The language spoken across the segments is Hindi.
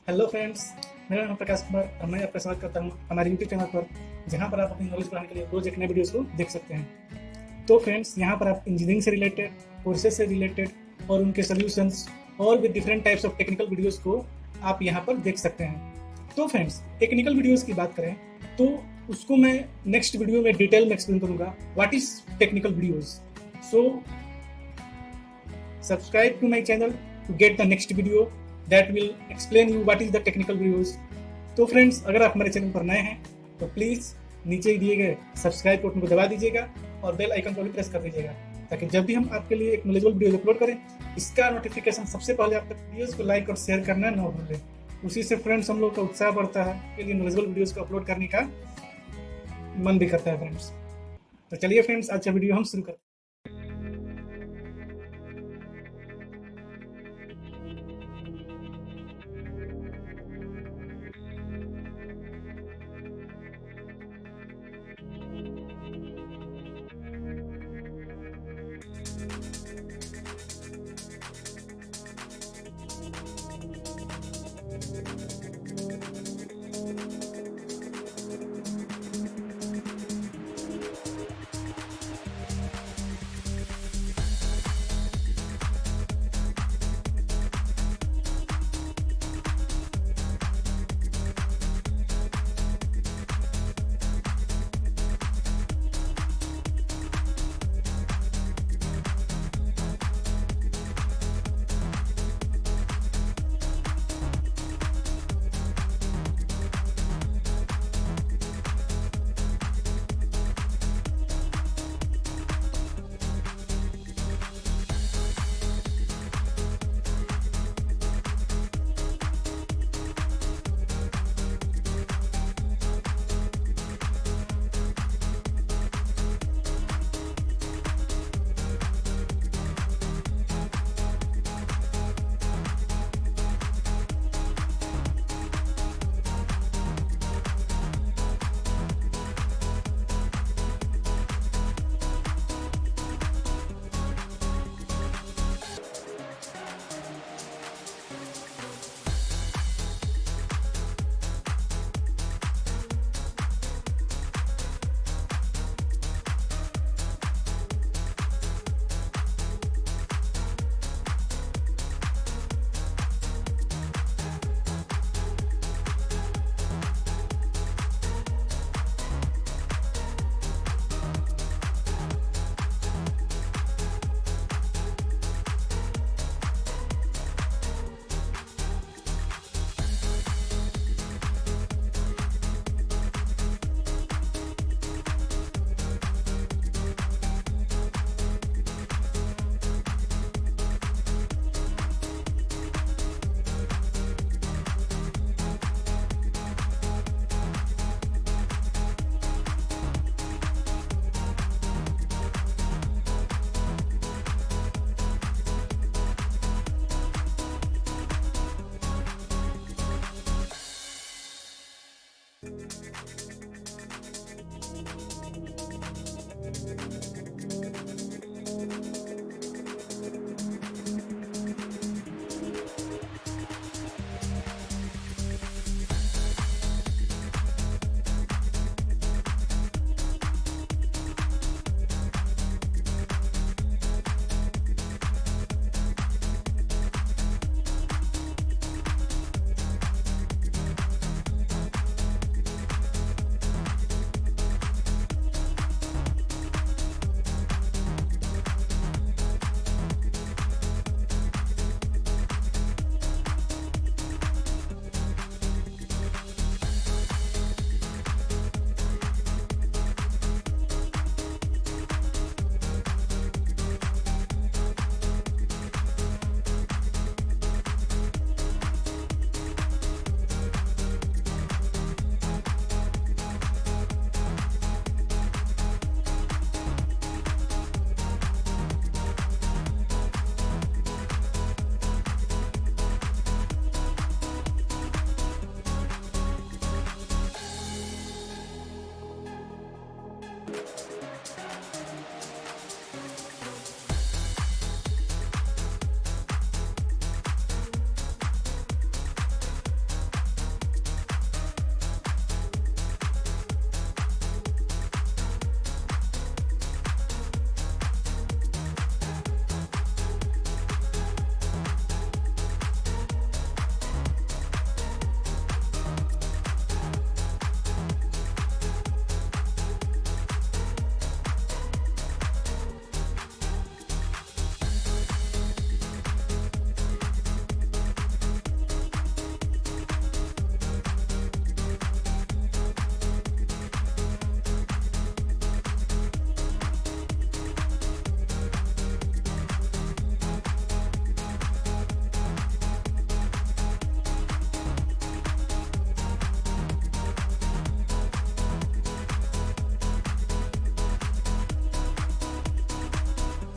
हेलो फ्रेंड्स, मेरा नाम प्रकाश कुमार और मैं आपका स्वागत करता हूं हमारे यूट्यूब चैनल पर, जहां पर आप अपनी नॉलेज बढ़ाने के लिए रोज एक नए वीडियोस को देख सकते हैं। तो फ्रेंड्स, यहां पर आप इंजीनियरिंग से रिलेटेड, कोर्सेज से रिलेटेड और उनके सोल्यूशंस और भी different types of technical videos को आप यहां पर देख सकते हैं। तो फ्रेंड्स, टेक्निकल वीडियोस की बात करें तो उसको मैं नेक्स्ट वीडियो में डिटेल में एक्सप्लेन करूंगा what is technical videos. So subscribe to my channel to get the next video that will explain you what is the technical videos। तो फ्रेंड्स, अगर आप हमारे चैनल पर नए हैं तो प्लीज़ नीचे दिए गए सब्सक्राइब बटन को दबा दीजिएगा और बेल आइकन को भी प्रेस कर दीजिएगा, ताकि जब भी हम आपके लिए एक नॉलेजेबल वीडियो अपलोड करें इसका नोटिफिकेशन सबसे पहले आप तक। वीडियोस को लाइक और शेयर करना न भूलें, उसी से फ्रेंड्स हम लोग का उत्साह बढ़ता है, के लिए नॉलेजेबल वीडियोस को अपलोड करने का मन भी करता है फ्रेंड्स। तो चलिए फ्रेंड्स, आज का वीडियो हम शुरू करते हैं।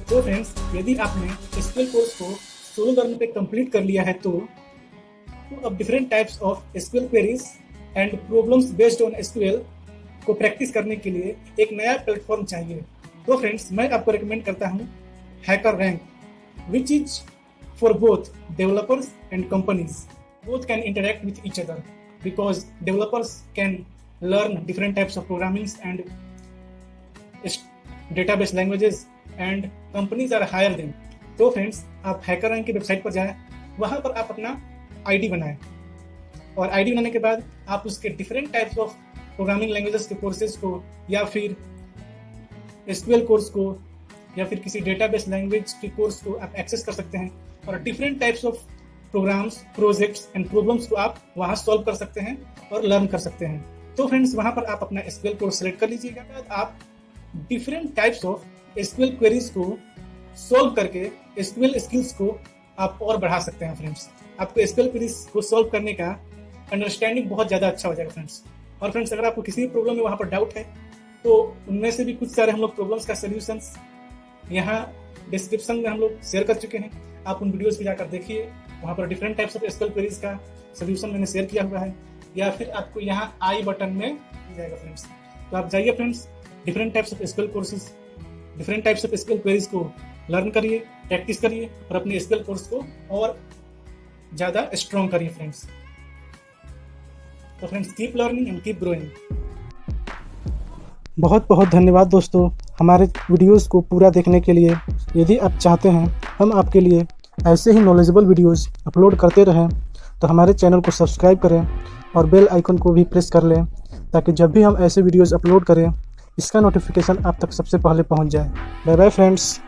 तो फ्रेंड्स, यदि आपने SQL कोर्स को SoloLearn पे कंप्लीट कर लिया है तो अब different types of SQL queries and problems based on SQL को प्रैक्टिस करने के लिए एक नया प्लेटफॉर्म चाहिए। तो फ्रेंड्स, मैं आपको रिकमेंड करता हूँ Hackerrank, which is for both developers and companies. Both can interact with each other because developers can learn different types of programming and database languages and companies are hire them. तो फ्रेंड्स, आप Hackerrank की वेबसाइट पर जाएं, वहां पर आप अपना आईडी बनाएं और आईडी बनाने के बाद आप उसके different types of programming languages के कोर्सेज को या फिर SQL कोर्स को या फिर किसी डेटाबेस लैंग्वेज के कोर्स को आप एक्सेस कर सकते हैं और different types of programs, projects and problems को आप वहां सॉल्व कर सकते हैं और लर्न कर सकते हैं। तो फ्रेंड्स, वहां पर आप अपना SQL कोर्स सेलेक्ट कर लीजिएगा। आप different types of SQL queries को सॉल्व करके SQL स्किल्स को आप और बढ़ा सकते हैं। फ्रेंड्स, आपको SQL क्वेरीज को सॉल्व करने का अंडरस्टैंडिंग बहुत ज़्यादा अच्छा हो जाएगा फ्रेंड्स। और फ्रेंड्स, अगर आपको किसी भी प्रॉब्लम में वहाँ पर डाउट है तो उनमें से भी कुछ सारे हम लोग प्रॉब्लम्स का सोल्यूशंस यहाँ डिस्क्रिप्शन में हम लोग शेयर कर चुके हैं। आप उन वीडियोस पे जाकर देखिए, वहाँ पर different types of SQL queries का सोल्यूशन मैंने शेयर किया हुआ है, या फिर आपको यहाँ आई बटन में मिल जाएगा फ्रेंड्स। तो आप जाइए friends, different types of SQL courses, different types of SQL queries को लर्न करिए, प्रैक्टिस करिए और अपने SQL कोर्स को और ज़्यादा स्ट्रॉन्ग करिए फ्रेंड्स। तो friends, keep learning and keep growing. बहुत बहुत धन्यवाद दोस्तों हमारे वीडियोस को पूरा देखने के लिए। यदि आप चाहते हैं हम आपके लिए ऐसे ही नॉलेजेबल वीडियोस अपलोड करते रहें तो हमारे चैनल को सब्सक्राइब करें और बेल आइकन को भी प्रेस कर लें, ताकि जब भी हम ऐसे वीडियोस अपलोड करें इसका नोटिफिकेशन आप तक सबसे पहले पहुंच जाए। Bye bye friends.